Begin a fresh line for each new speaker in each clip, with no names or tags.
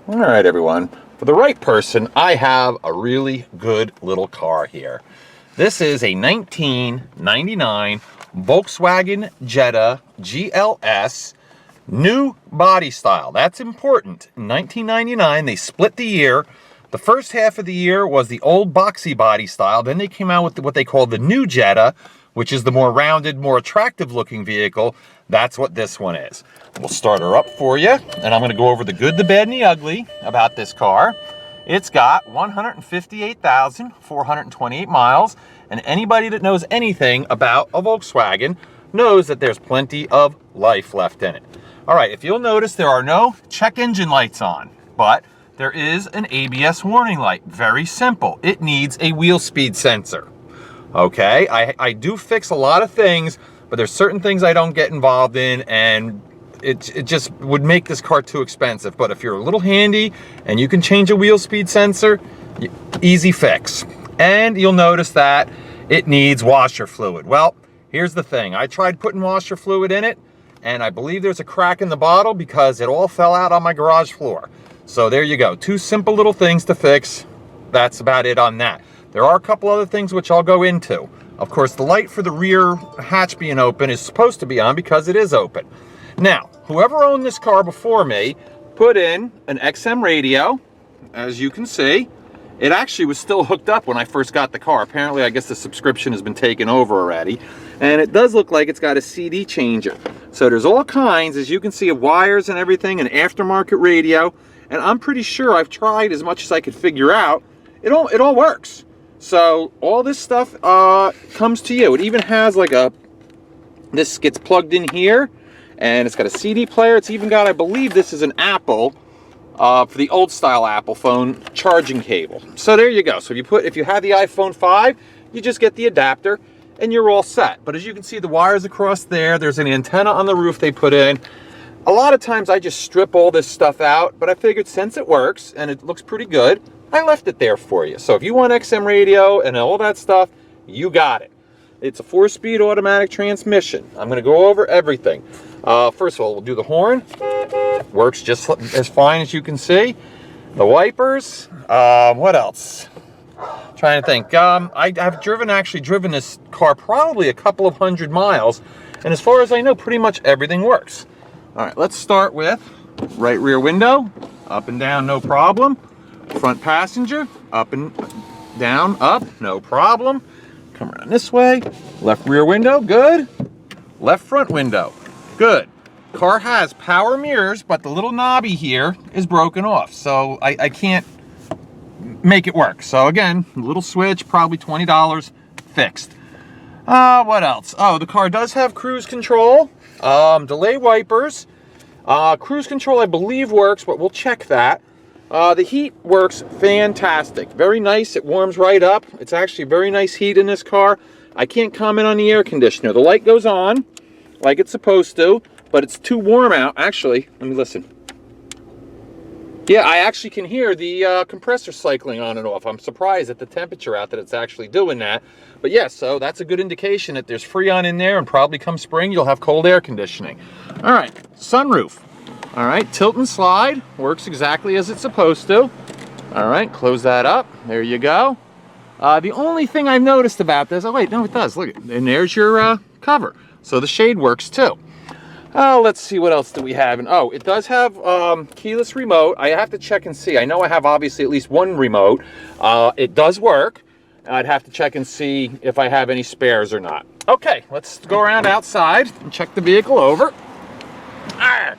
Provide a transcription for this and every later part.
All right, everyone. For the right person, I have a really good little car here. This is a 1999 Volkswagen Jetta GLS, new body style. That's important. In 1999, they split the year. The first half of the year was the old boxy body style. Then they came out with what they call the new Jetta, which is the more rounded, more attractive looking vehicle. That's what this one is. We'll start her up for you, and I'm going to go over the good, the bad, and the ugly about this car. It's got 158,428 miles, and anybody that knows anything about a Volkswagen knows that there's plenty of life left in it. All right, if you'll notice, there are no check engine lights on, but there is an ABS warning light. Very simple. It needs a wheel speed sensor. Okay, I do fix a lot of things, but there's certain things I don't get involved in, and it just would make this car too expensive. But if you're a little handy and you can change a wheel speed sensor, easy fix. And you'll notice that it needs washer fluid. Well, here's the thing. I tried putting washer fluid in it, and I believe there's a crack in the bottle because it all fell out on my garage floor. So there you go. Two simple little things to fix. That's about it on that. There are a couple other things which I'll go into. Of course, the light for the rear hatch being open is supposed to be on because it is open. Now, whoever owned this car before me put in an XM radio. As you can see, it actually was still hooked up when I first got the car. Apparently, I guess the subscription has been taken over already. And it does look like it's got a CD changer. So there's all kinds, as you can see, of wires and everything, an aftermarket radio. And I'm pretty sure I've tried as much as I could figure out. It all works. So all this stuff comes to you. It even has like this gets plugged in here, and it's got a CD player. It's even got, I believe this is an Apple, for the old style Apple phone charging cable. So there you go. So if you have the iPhone 5, you just get the adapter and you're all set. But as you can see, the wires across there, there's an antenna on the roof they put in. A lot of times I just strip all this stuff out, but I figured since it works and it looks pretty good, I left it there for you. So if you want XM radio and all that stuff, you got it. It's a 4-speed automatic transmission. I'm going to go over everything. First of all, we'll do the horn. Works just as fine as you can see. The wipers. What else? Trying to think. I've actually driven this car probably a couple of 100 miles. And as far as I know, pretty much everything works. All right, let's start with right rear window. Up and down, no problem. Front passenger, up and down, up, no problem. Come around this way. Left rear window, good. Left front window, good. Car has power mirrors, but the little knobby here is broken off, so I can't make it work. So again, little switch, probably $20, fixed. What else? Oh, the car does have cruise control, delay wipers. Cruise control, I believe, works, but we'll check that. The heat works fantastic. Very nice. It warms right up. It's actually very nice heat in this car. I can't comment on the air conditioner. The light goes on like it's supposed to, but it's too warm out. Actually, let me listen. Yeah, I actually can hear the compressor cycling on and off. I'm surprised at the temperature out that it's actually doing that. But yes, so that's a good indication that there's Freon in there, and probably come spring, you'll have cold air conditioning. All right, sunroof. All right, tilt and slide, works exactly as it's supposed to. All right, close that up, there you go. The only thing I've noticed about this, oh wait, no it does, look, and there's your cover. So the shade works too. Let's see, what else do we have? And oh, it does have keyless remote. I have to check and see. I know I have obviously at least one remote. It does work. I'd have to check and see if I have any spares or not. Okay, let's go around outside and check the vehicle over. Arr!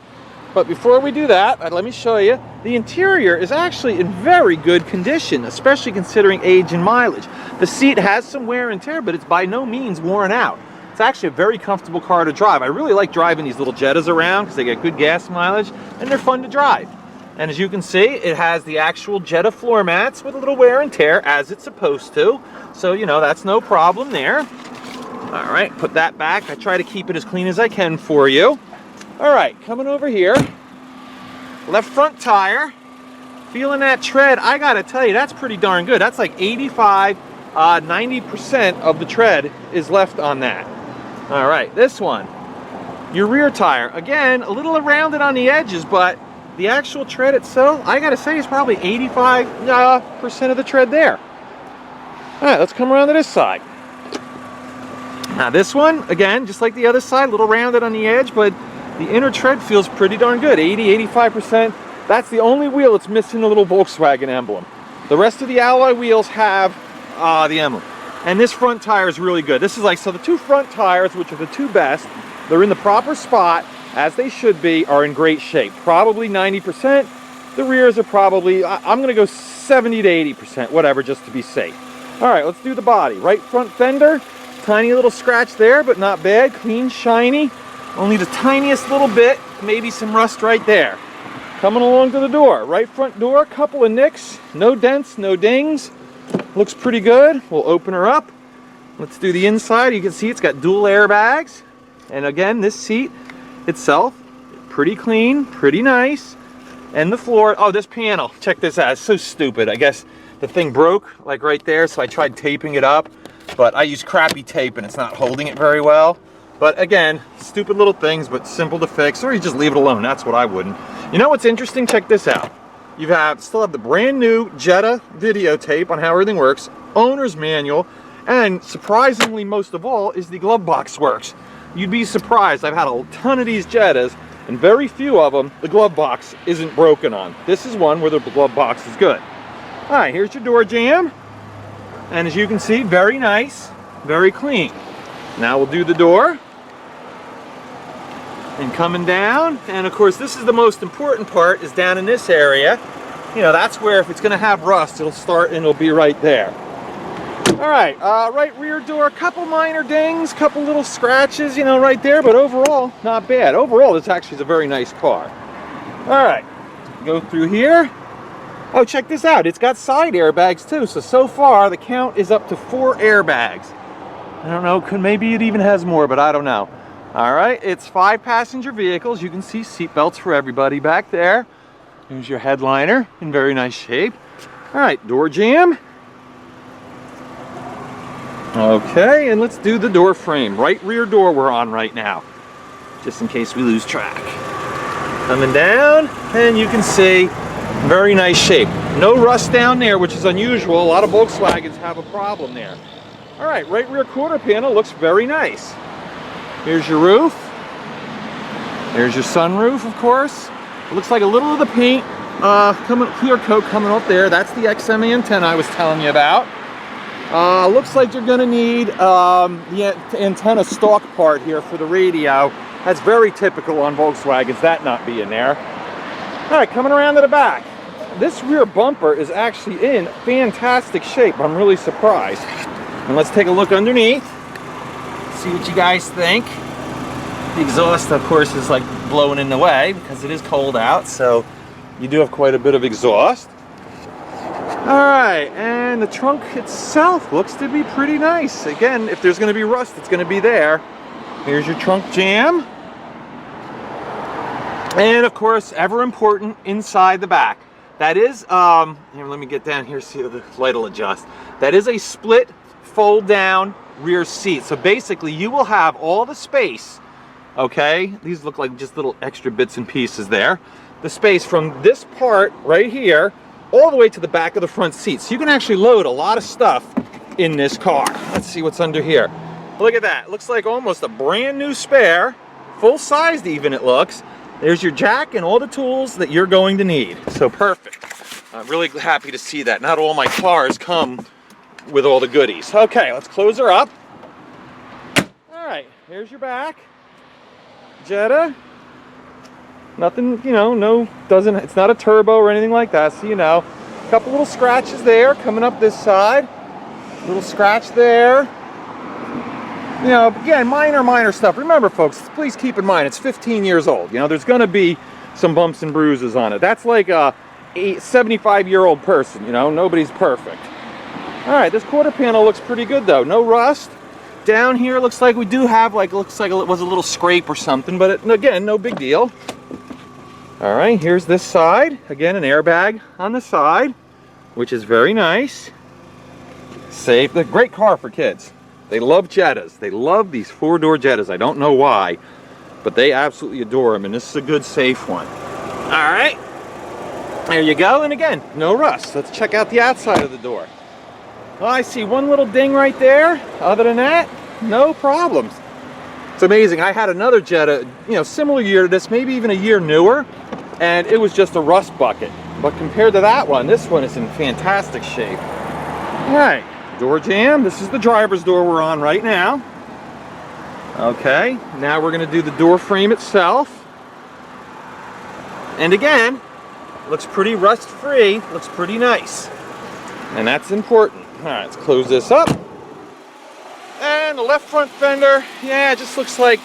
But before we do that, let me show you. The interior is actually in very good condition, especially considering age and mileage. The seat has some wear and tear, but it's by no means worn out. It's actually a very comfortable car to drive. I really like driving these little Jettas around because they get good gas mileage and they're fun to drive. And as you can see, it has the actual Jetta floor mats with a little wear and tear as it's supposed to. So, you know, that's no problem there. All right, put that back. I try to keep it as clean as I can for you. All right, coming over here, left front tire, feeling that tread. I gotta tell you, that's pretty darn good. That's like 85, 90% of the tread is left on that. All right, this one, your rear tire. Again, a little rounded on the edges, but the actual tread itself, I gotta say, is probably 85% of the tread there. All right, let's come around to this side. Now this one, again, just like the other side, a little rounded on the edge, but the inner tread feels pretty darn good, 85%. That's the only wheel that's missing the little Volkswagen emblem. The rest of the alloy wheels have the emblem. And this front tire is really good. This is like, so the two front tires, which are the two best, they're in the proper spot, as they should be, are in great shape. Probably 90%. The rears are probably, I'm gonna go 70 to 80%, whatever, just to be safe. All right, let's do the body. Right front fender, tiny little scratch there, but not bad, clean, shiny. Only the tiniest little bit, maybe some rust right there. Coming along to the door, right front door, couple of nicks, no dents, no dings. Looks pretty good. We'll open her up. Let's do the inside. You can see it's got dual airbags. And again, this seat itself, pretty clean, pretty nice. And the floor, oh, this panel, check this out. It's so stupid. I guess the thing broke like right there, so I tried taping it up, but I use crappy tape and it's not holding it very well. But again, stupid little things, but simple to fix, or you just leave it alone. That's what I wouldn't. You know what's interesting? Check this out. You still have the brand new Jetta videotape on how everything works, owner's manual, and surprisingly most of all is the glove box works. You'd be surprised. I've had a ton of these Jettas, and very few of them the glove box isn't broken on. This is one where the glove box is good. All right, here's your door jamb, and as you can see, very nice, very clean. Now we'll do the door. And coming down, and of course this is the most important part, is down in this area. You know, that's where if it's going to have rust, it'll start and it'll be right there. All right, right rear door, couple minor dings, couple little scratches, you know, right there, but overall, not bad. Overall, this actually is a very nice car. All right, go through here. Oh, check this out. It's got side airbags too. So far, the count is up to 4 airbags. I don't know, maybe it even has more, but I don't know. All right, it's 5-passenger vehicles. You can see seat belts for everybody back there. Here's your headliner in very nice shape. All right, door jamb. Okay, and let's do the door frame. Right rear door we're on right now, just in case we lose track. Coming down, and you can see very nice shape. No rust down there, which is unusual. A lot of Volkswagens have a problem there. All right, right rear quarter panel looks very nice. Here's your roof. There's your sunroof, of course. It looks like a little of the paint, clear coat coming up there. That's the XM antenna I was telling you about. Looks like you're gonna need the antenna stalk part here for the radio. That's very typical on Volkswagens, that not being there. All right, coming around to the back. This rear bumper is actually in fantastic shape. I'm really surprised. And let's take a look underneath. See what you guys think. The exhaust, of course, is like blowing in the way because it is cold out, so you do have quite a bit of exhaust. All right, and the trunk itself looks to be pretty nice. Again, if there's going to be rust, it's going to be there. Here's your trunk jamb. And of course, ever important, inside the back. That is, here, let me get down here, see if the light will adjust. That is a split fold down rear seat. So basically you will have all the space, okay? These look like just little extra bits and pieces there. The space from this part right here all the way to the back of the front seat. So you can actually load a lot of stuff in this car. Let's see what's under here. Look at that. It looks like almost a brand new spare, full sized even it looks. There's your jack and all the tools that you're going to need. So perfect. I'm really happy to see that. Not all my cars come with all the goodies. Okay, let's close her up. All right, here's your back. Jetta. Nothing, you know, it's not a turbo or anything like that, so you know. A couple little scratches there coming up this side. Little scratch there. You know, again, minor stuff. Remember, folks, please keep in mind, it's 15 years old. You know, there's going to be some bumps and bruises on it. That's like a 75-year-old person, you know. Nobody's perfect. All right, this quarter panel looks pretty good, though. No rust. Down here, looks like we do have, looks like it was a little scrape or something, but again, no big deal. All right, here's this side. Again, an airbag on the side, which is very nice. Safe. A great car for kids. They love Jettas. They love these 4-door Jettas. I don't know why, but they absolutely adore them, and this is a good, safe one. All right. There you go, and again, no rust. Let's check out the outside of the door. Well, I see one little ding right there. Other than that, no problems. It's amazing. I had another Jetta, similar year to this, maybe even a year newer, and it was just a rust bucket. But compared to that one, this one is in fantastic shape. All right, door jamb. This is the driver's door we're on right now. Okay, now we're going to do the door frame itself. And again, looks pretty rust-free, looks pretty nice. And that's important. All right, let's close this up. And the left front fender, yeah, it just looks like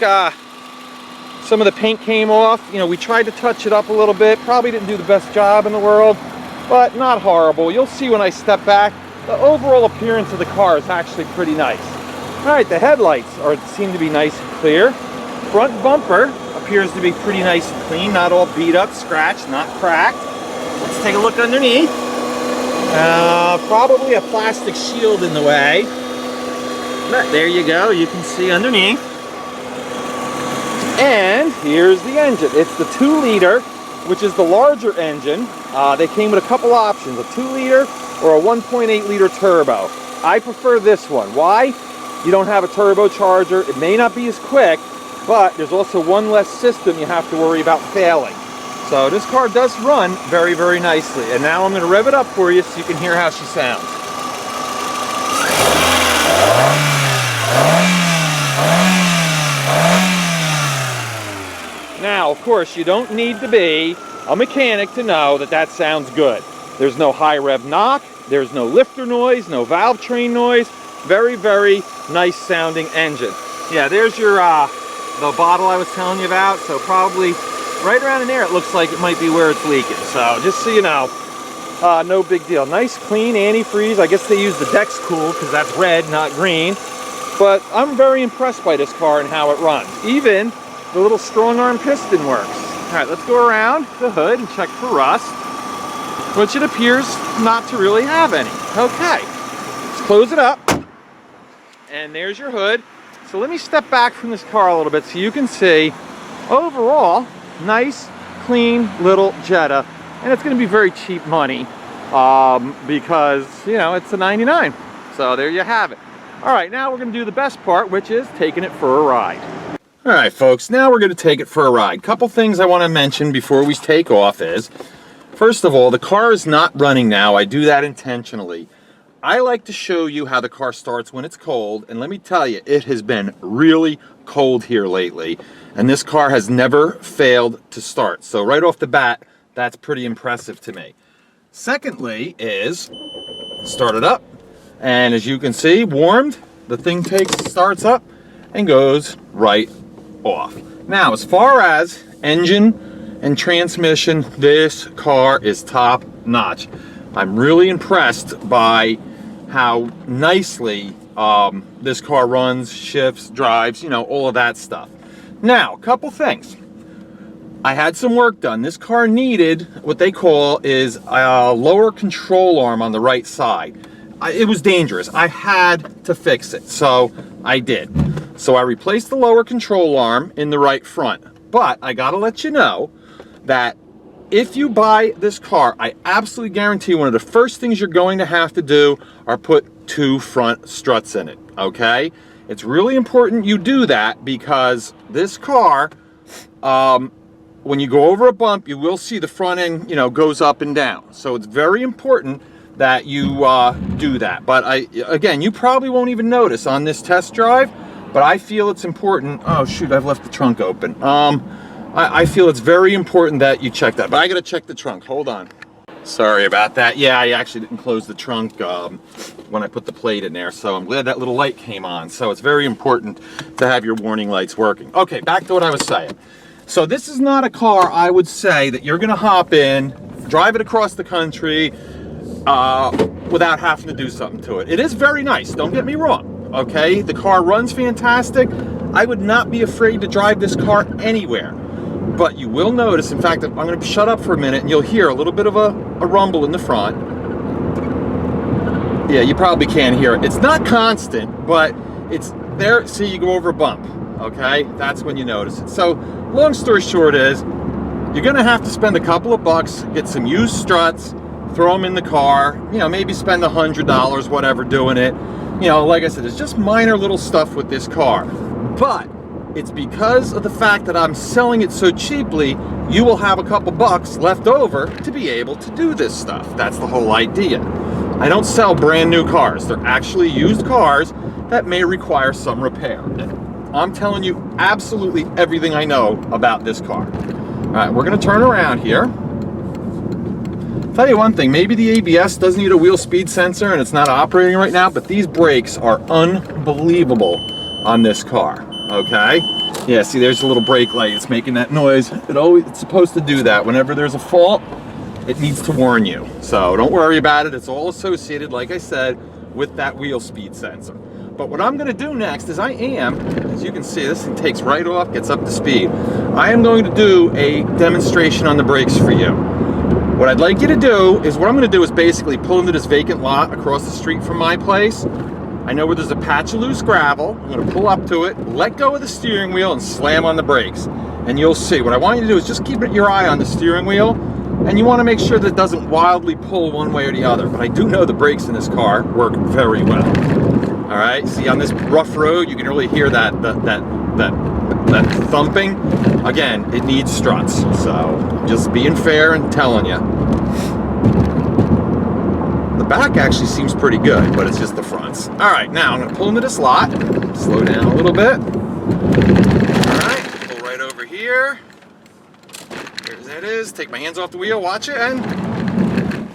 some of the paint came off. We tried to touch it up a little bit. Probably didn't do the best job in the world, but not horrible. You'll see when I step back, the overall appearance of the car is actually pretty nice. All right, the headlights seem to be nice and clear. Front bumper appears to be pretty nice and clean, not all beat up, scratched, not cracked. Let's take a look underneath. Probably a plastic shield in the way. But there you go, you can see underneath. And here's the engine. It's the 2-liter, which is the larger engine. They came with a couple options, a 2-liter or a 1.8-liter turbo. I prefer this one. Why? You don't have a turbocharger. It may not be as quick, but there's also one less system you have to worry about failing. So this car does run very, very nicely. And now I'm going to rev it up for you so you can hear how she sounds. Now, of course, you don't need to be a mechanic to know that that sounds good. There's no high rev knock, there's no lifter noise, no valve train noise. Very, very nice sounding engine. Yeah, there's your the bottle I was telling you about. So probably right around in there it looks like it might be where it's leaking. So just so you know, no big deal. Nice clean antifreeze. I guess they use the Dex Cool because that's red, not green. But I'm very impressed by this car and how it runs. Even the little strong arm piston works. All right, let's go around the hood and check for rust, which it appears not to really have any. Okay, let's close it up. And there's your hood. So let me step back from this car a little bit so you can see overall nice, clean little Jetta. And it's going to be very cheap money because, it's a 99. So there you have it. All right, now we're going to do the best part, which is taking it for a ride. All right, folks, now we're going to take it for a ride. Couple things I want to mention before we take off is, first of all, the car is not running now. I do that intentionally. I like to show you how the car starts when it's cold, and let me tell you, it has been really cold here lately, and this car has never failed to start. So right off the bat, that's pretty impressive to me. Secondly is, start it up, and as you can see, warmed, the thing starts up and goes right off. Now, as far as engine and transmission, this car is top notch. I'm really impressed by how nicely this car runs, shifts, drives, all of that stuff. Now, a couple things. I had some work done. This car needed what they call is a lower control arm on the right side. It was dangerous. I had to fix it, so I did. So I replaced the lower control arm in the right front. But I gotta let you know that if you buy this car, I absolutely guarantee one of the first things you're going to have to do are put 2 front struts in it, okay? It's really important you do that because this car, when you go over a bump, you will see the front end, goes up and down. So it's very important that you do that. But again, you probably won't even notice on this test drive, but I feel it's important. Oh shoot, I've left the trunk open. I feel it's very important that you check that, but I gotta check the trunk. Hold on. Sorry about that. Yeah, I actually didn't close the trunk when I put the plate in there, so I'm glad that little light came on. So it's very important to have your warning lights working. Okay, back to what I was saying. So this is not a car I would say that you're gonna hop in, drive it across the country without having to do something to it. It is very nice, don't get me wrong, okay? The car runs fantastic. I would not be afraid to drive this car anywhere. But you will notice, in fact, I'm going to shut up for a minute and you'll hear a little bit of a rumble in the front. Yeah, you probably can't hear it. It's not constant, but it's there. See, you go over a bump, okay? That's when you notice it. So, long story short is, you're gonna have to spend a couple of bucks, get some used struts, throw them in the car, you know, maybe spend $100, whatever, doing it. You know, like I said, it's just minor little stuff with this car. But it's because of the fact that I'm selling it so cheaply, you will have a couple bucks left over to be able to do this stuff. That's the whole idea. I don't sell brand new cars. They're actually used cars that may require some repair. I'm telling you absolutely everything I know about this car. All right, we're gonna turn around here. Tell you one thing, maybe the ABS does need a wheel speed sensor and it's not operating right now, but these brakes are unbelievable on this car, okay? Yeah, see, there's a little brake light. It's making that noise. It's supposed to do that. Whenever there's a fault, it needs to warn you. So don't worry about it. It's all associated, like I said, with that wheel speed sensor. But what I'm gonna do next is as you can see, this thing takes right off, gets up to speed. I am going to do a demonstration on the brakes for you. What I'd like you to do is, basically pull into this vacant lot across the street from my place. I know where there's a patch of loose gravel. I'm gonna pull up to it, let go of the steering wheel and slam on the brakes. And you'll see. What I want you to do is just keep your eye on the steering wheel, and you wanna make sure that it doesn't wildly pull one way or the other. But I do know the brakes in this car work very well. All right, see, on this rough road, you can really hear that thumping. Again, it needs struts, so just being fair and telling you. The back actually seems pretty good, but it's just the fronts. All right, now I'm gonna pull into this lot, slow down a little bit. All right, pull right over here. There that is, take my hands off the wheel, watch it, and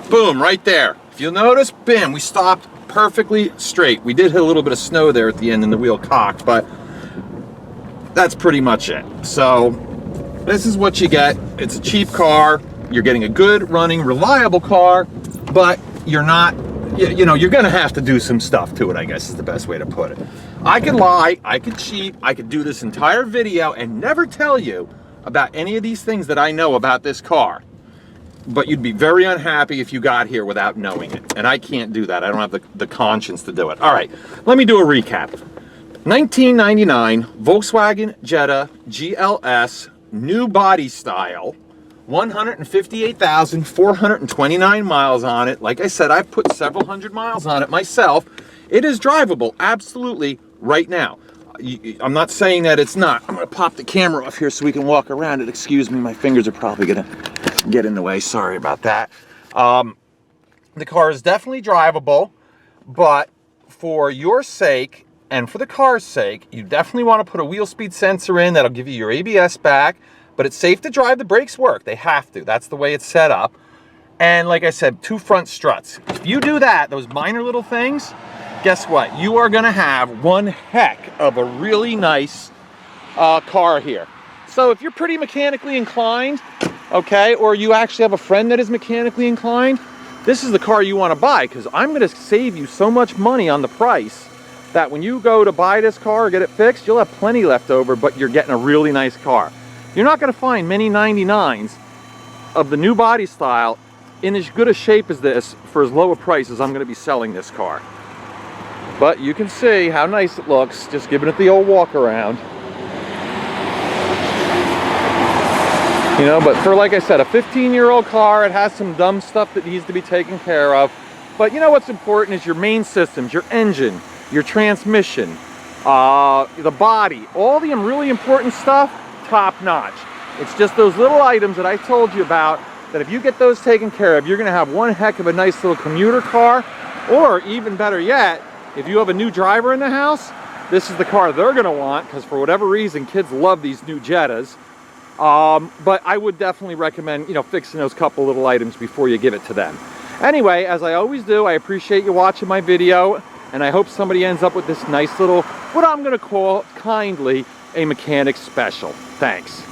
boom, right there. If you'll notice, bam, we stopped perfectly straight. We did hit a little bit of snow there at the end and the wheel cocked, but that's pretty much it. So this is what you get. It's a cheap car. You're getting a good running, reliable car, but you're not, you know, you're gonna have to do some stuff to it, I guess is the best way to put it. I could lie, I could cheat, I could do this entire video and never tell you about any of these things that I know about this car. But you'd be very unhappy if you got here without knowing it. And I can't do that. I don't have the conscience to do it. All right, let me do a recap. 1999 Volkswagen Jetta GLS, new body style, 158,429 miles on it. Like I said, I've put several hundred miles on it myself. It is drivable, absolutely, right now. I'm not saying that it's not. I'm gonna pop the camera off here so we can walk around it. Excuse me, my fingers are probably gonna get in the way. Sorry about that. The car is definitely drivable, but for your sake and for the car's sake, you definitely want to put a wheel speed sensor in that'll give you your ABS back, but it's safe to drive. The brakes work. They have to. That's the way it's set up. And like I said, 2 front struts. If you do that, those minor little things, guess what? You are going to have one heck of a really nice car here. So if you're pretty mechanically inclined, okay, or you actually have a friend that is mechanically inclined, this is the car you want to buy, because I'm going to save you so much money on the price that when you go to buy this car or get it fixed, you'll have plenty left over, but you're getting a really nice car. You're not going to find many 99s of the new body style in as good a shape as this for as low a price as I'm going to be selling this car. But you can see how nice it looks, just giving it the old walk around. You know, but for, like I said, a 15-year-old car, it has some dumb stuff that needs to be taken care of. But you know what's important is your main systems, your engine, your transmission, the body, all the really important stuff, top notch. It's just those little items that I told you about that if you get those taken care of, you're going to have one heck of a nice little commuter car. Or even better yet, if you have a new driver in the house, this is the car they're going to want, because for whatever reason, kids love these new Jettas. But I would definitely recommend, you know, fixing those couple little items before you give it to them. Anyway, as I always do, I appreciate you watching my video, and I hope somebody ends up with this nice little, what I'm going to call kindly, a mechanic special. Thanks.